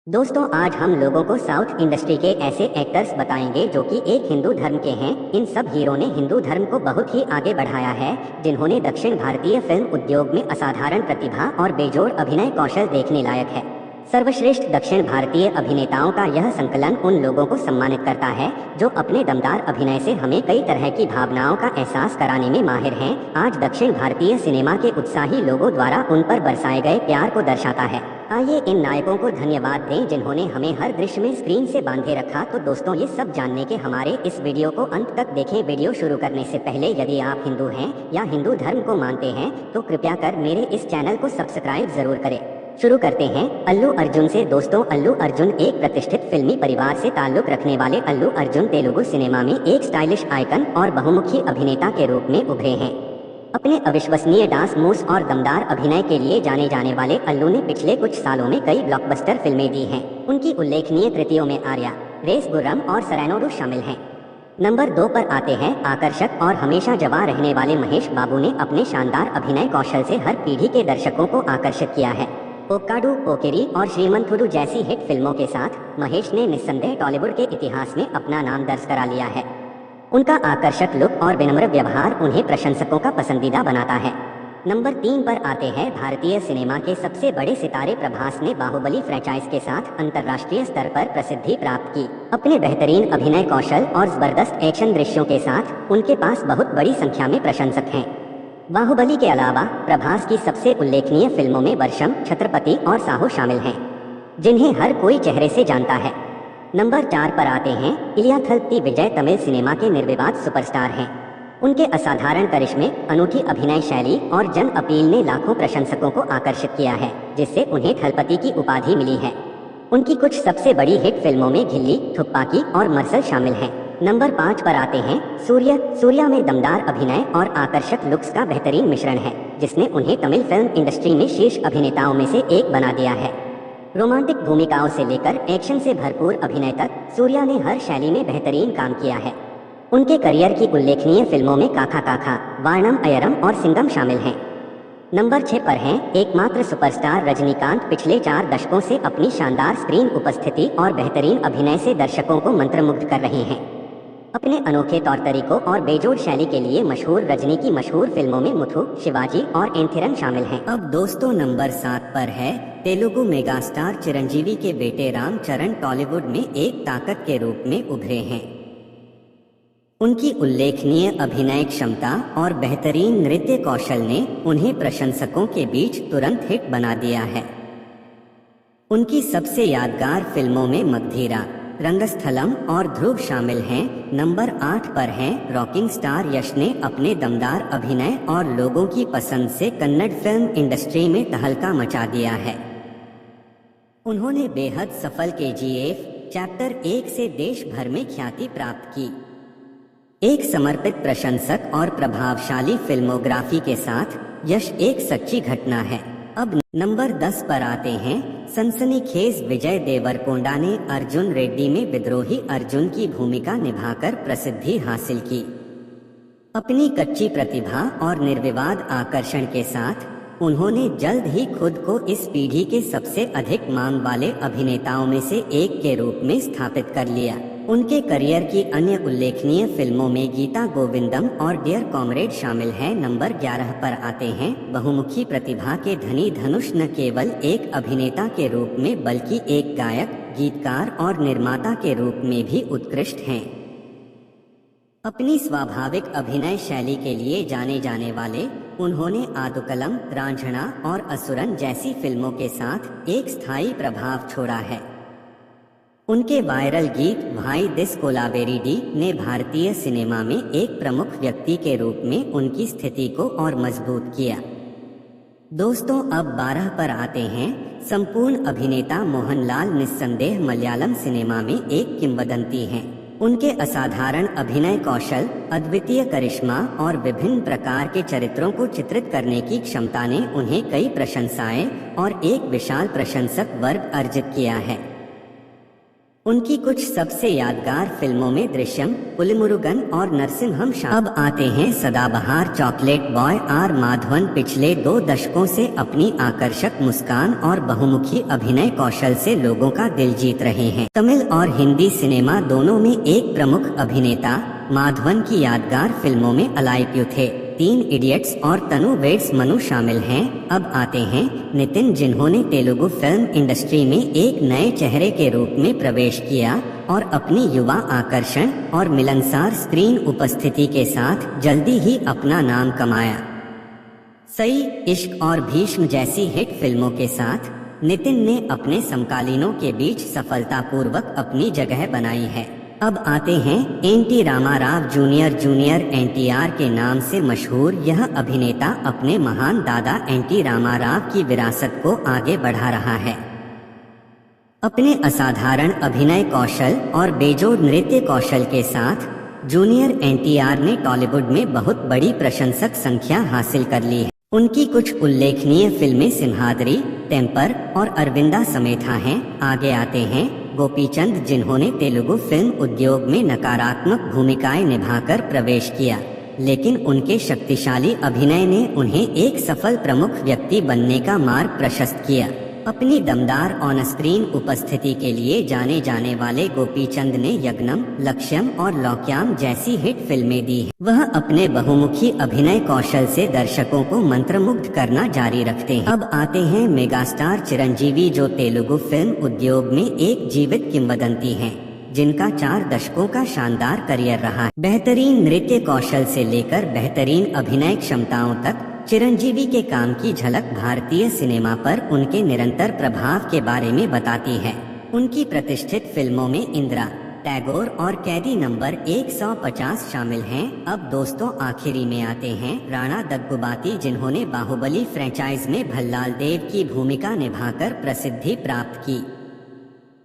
दोस्तों, आज हम लोगों को साउथ इंडस्ट्री के ऐसे एक्टर्स बताएंगे जो कि एक हिंदू धर्म के हैं। इन सब हीरो ने हिंदू धर्म को बहुत ही आगे बढ़ाया है, जिन्होंने दक्षिण भारतीय फिल्म उद्योग में असाधारण प्रतिभा और बेजोड़ अभिनय कौशल देखने लायक है। सर्वश्रेष्ठ दक्षिण भारतीय अभिनेताओं का यह संकलन उन लोगों को सम्मानित करता है जो अपने दमदार अभिनय से हमें कई तरह की भावनाओं का एहसास कराने में माहिर हैं। आज दक्षिण भारतीय सिनेमा के उत्साही लोगों द्वारा उन पर बरसाए गए प्यार को दर्शाता है। आइए इन नायकों को धन्यवाद दें जिन्होंने हमें हर दृश्य में स्क्रीन से बांधे रखा। तो दोस्तों, ये सब जानने के हमारे इस वीडियो को अंत तक देखें। वीडियो शुरू करने से पहले यदि आप हिंदू हैं या हिंदू धर्म को मानते हैं तो कृपया कर मेरे इस चैनल को सब्सक्राइब जरूर करें। शुरू करते हैं अल्लू अर्जुन से। दोस्तों, अल्लू अर्जुन एक प्रतिष्ठित फिल्मी परिवार से ताल्लुक रखने वाले अल्लू अर्जुन तेलुगु सिनेमा में एक स्टाइलिश आइकन और बहुमुखी अभिनेता के रूप में उभरे हैं। अपने अविश्वसनीय डांस मूव्स और दमदार अभिनय के लिए जाने जाने वाले अल्लू ने पिछले कुछ सालों में कई ब्लॉकबस्टर फिल्में दी हैं। उनकी उल्लेखनीय कृतियों में आर्या, रेस गुर्रम और सरेनोडू शामिल हैं। नंबर 2 पर आते हैं आकर्षक और हमेशा जवां रहने वाले महेश बाबू ने अपने शानदार अभिनय कौशल से हर पीढ़ी के दर्शकों को आकर्षित किया है। ओक्काडू, पोकेरी और श्रीमंथुडू जैसी हिट फिल्मों के साथ महेश ने निस्संदेह टॉलीवुड के इतिहास में अपना नाम दर्ज करा लिया है। उनका आकर्षक लुक और विनम्र व्यवहार उन्हें प्रशंसकों का पसंदीदा बनाता है। नंबर 3 पर आते हैं भारतीय सिनेमा के सबसे बड़े सितारे प्रभास ने बाहुबली फ्रेंचाइज के साथ अंतर्राष्ट्रीय स्तर पर प्रसिद्धि प्राप्त की। अपने बेहतरीन अभिनय कौशल और जबरदस्त एक्शन दृश्यों के साथ उनके पास बहुत बड़ी संख्या में प्रशंसक हैं। बाहुबली के अलावा प्रभास की सबसे उल्लेखनीय फिल्मों में वर्षम, छत्रपति और साहो शामिल हैं, जिन्हें हर कोई चेहरे से जानता है। नंबर 4 पर आते हैं इलिया थलपति विजय। तमिल सिनेमा के निर्विवाद सुपरस्टार हैं। उनके असाधारण करिश्मे, अनूठी अभिनय शैली और जन अपील ने लाखों प्रशंसकों को आकर्षित किया है, जिससे उन्हें थलपति की उपाधि मिली है। उनकी कुछ सबसे बड़ी हिट फिल्मों में घिल्ली, थुप्पाकी और मर्सल शामिल हैं। नंबर 5 पर आते हैं सूर्या। सूर्या में दमदार अभिनय और आकर्षक लुक्स का बेहतरीन मिश्रण है, जिसने उन्हें तमिल फिल्म इंडस्ट्री में शीर्ष अभिनेताओं में से एक बना दिया है। रोमांटिक भूमिकाओं से लेकर एक्शन से भरपूर अभिनय तक सूर्या ने हर शैली में बेहतरीन काम किया है। उनके करियर की उल्लेखनीय फिल्मों में काका काका, वार्णम अयरम और सिंगम शामिल हैं। नंबर 6 पर हैं एकमात्र सुपरस्टार रजनीकांत। पिछले 4 दशकों से अपनी शानदार स्क्रीन उपस्थिति और बेहतरीन अभिनय से दर्शकों को मंत्रमुग्ध कर रहे हैं। अपने अनोखे तौर तरीकों और बेजोड़ शैली के लिए मशहूर रजनी की मशहूर फिल्मों में मुथु, शिवाजी और एंथिरन शामिल हैं। अब दोस्तों, नंबर 7 पर है तेलुगु मेगास्टार चिरंजीवी के बेटे राम चरण। टॉलीवुड में एक ताकत के रूप में उभरे हैं। उनकी उल्लेखनीय अभिनय क्षमता और बेहतरीन नृत्य कौशल ने उन्हें प्रशंसकों के बीच तुरंत हिट बना दिया है। उनकी सबसे यादगार फिल्मों में मगधीरा, रंगस्थलम और ध्रुव शामिल हैं। नंबर 8 पर हैं रॉकिंग स्टार यश ने अपने दमदार अभिनय और लोगों की पसंद से कन्नड़ फिल्म इंडस्ट्री में तहलका मचा दिया है। उन्होंने बेहद सफल केजीएफ चैप्टर 1 से देश भर में ख्याति प्राप्त की। एक समर्पित प्रशंसक और प्रभावशाली फिल्मोग्राफी के साथ यश एक सच्ची घटना है। अब नंबर 10 पर आते हैं सनसनीखेज विजय देवरकोंडा ने अर्जुन रेड्डी में विद्रोही अर्जुन की भूमिका निभाकर प्रसिद्धि हासिल की। अपनी कच्ची प्रतिभा और निर्विवाद आकर्षण के साथ उन्होंने जल्द ही खुद को इस पीढ़ी के सबसे अधिक मांग वाले अभिनेताओं में से एक के रूप में स्थापित कर लिया। उनके करियर की अन्य उल्लेखनीय फिल्मों में गीता गोविंदम और डियर कॉमरेड शामिल हैं। नंबर 11 पर आते हैं बहुमुखी प्रतिभा के धनी धनुष न केवल एक अभिनेता के रूप में बल्कि एक गायक, गीतकार और निर्माता के रूप में भी उत्कृष्ट हैं। अपनी स्वाभाविक अभिनय शैली के लिए जाने जाने वाले उन्होंने आदुकलम, रांझणा और असुरन जैसी फिल्मों के साथ एक स्थायी प्रभाव छोड़ा है। उनके वायरल गीत भाई दिस कोलावेरी डी ने भारतीय सिनेमा में एक प्रमुख व्यक्ति के रूप में उनकी स्थिति को और मजबूत किया। दोस्तों, अब 12 पर आते हैं संपूर्ण अभिनेता मोहनलाल। निस्संदेह मलयालम सिनेमा में एक किंवदंती हैं। उनके असाधारण अभिनय कौशल, अद्वितीय करिश्मा और विभिन्न प्रकार के चरित्रों को चित्रित करने की क्षमता ने उन्हें कई प्रशंसाएं और एक विशाल प्रशंसक वर्ग अर्जित किया है। उनकी कुछ सबसे यादगार फिल्मों में दृश्यम, पुलिमुरुगन और नरसिम्हम शामिल। अब आते हैं सदाबहार चॉकलेट बॉय आर माधवन। पिछले 2 दशकों से अपनी आकर्षक मुस्कान और बहुमुखी अभिनय कौशल से लोगों का दिल जीत रहे हैं। तमिल और हिंदी सिनेमा दोनों में एक प्रमुख अभिनेता, माधवन की यादगार फिल्मों में अलाइप्यू थे, 3 इडियट्स और तनु वेड्स मनु शामिल हैं। अब आते हैं नितिन, जिन्होंने तेलुगु फिल्म इंडस्ट्री में एक नए चेहरे के रूप में प्रवेश किया और अपनी युवा आकर्षण और मिलनसार स्क्रीन उपस्थिति के साथ जल्दी ही अपना नाम कमाया। सई, इश्क और भीष्म जैसी हिट फिल्मों के साथ नितिन ने अपने समकालीनों के बीच सफलतापूर्वक अपनी जगह बनाई है। अब आते हैं एनटी रामाराव जूनियर एनटीआर के नाम से मशहूर यह अभिनेता अपने महान दादा एनटी रामाराव की विरासत को आगे बढ़ा रहा है। अपने असाधारण अभिनय कौशल और बेजोड़ नृत्य कौशल के साथ जूनियर एनटीआर ने टॉलीवुड में बहुत बड़ी प्रशंसक संख्या हासिल कर ली है। उनकी कुछ उल्लेखनीय फिल्में सिंहाद्री, टेम्पर और अरविंदा समेता हैं। आगे आते हैं गोपीचंद, जिन्होंने तेलुगु फिल्म उद्योग में नकारात्मक भूमिकाएं निभाकर प्रवेश किया, लेकिन उनके शक्तिशाली अभिनय ने उन्हें एक सफल प्रमुख व्यक्ति बनने का मार्ग प्रशस्त किया। अपनी दमदार ऑन स्क्रीन उपस्थिति के लिए जाने जाने वाले गोपीचंद ने यज्ञम, लक्ष्यम और लौक्याम जैसी हिट फिल्में दी हैं। वह अपने बहुमुखी अभिनय कौशल से दर्शकों को मंत्रमुग्ध करना जारी रखते हैं। अब आते हैं मेगास्टार चिरंजीवी, जो तेलुगु फिल्म उद्योग में एक जीवित किंवदंती हैं, जिनका 4 दशकों का शानदार करियर रहा है। बेहतरीन नृत्य कौशल से लेकर बेहतरीन अभिनय क्षमताओं तक चिरंजीवी के काम की झलक भारतीय सिनेमा पर उनके निरंतर प्रभाव के बारे में बताती है। उनकी प्रतिष्ठित फिल्मों में इंदिरा, टैगोर और कैदी नंबर 150 शामिल हैं। अब दोस्तों आखिरी में आते हैं राणा दग्गुबाती, जिन्होंने बाहुबली फ्रेंचाइज में भल्लाल देव की भूमिका निभाकर प्रसिद्धि प्राप्त की।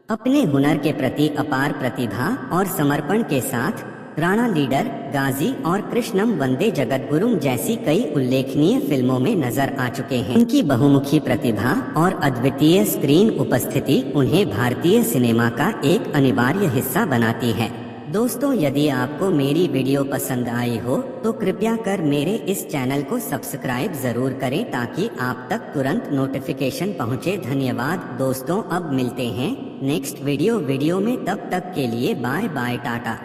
अपने हुनर के प्रति अपार प्रतिभा और समर्पण के साथ राणा लीडर, गाजी और कृष्णम वंदे जगद्गुरुम जैसी कई उल्लेखनीय फिल्मों में नजर आ चुके हैं। उनकी बहुमुखी प्रतिभा और अद्वितीय स्क्रीन उपस्थिति उन्हें भारतीय सिनेमा का एक अनिवार्य हिस्सा बनाती है। दोस्तों, यदि आपको मेरी वीडियो पसंद आई हो तो कृपया कर मेरे इस चैनल को सब्सक्राइब जरूर करें, ताकि आप तक तुरंत नोटिफिकेशन पहुंचे। धन्यवाद दोस्तों, अब मिलते हैं नेक्स्ट वीडियो में। तब तक के लिए बाय बाय, टाटा।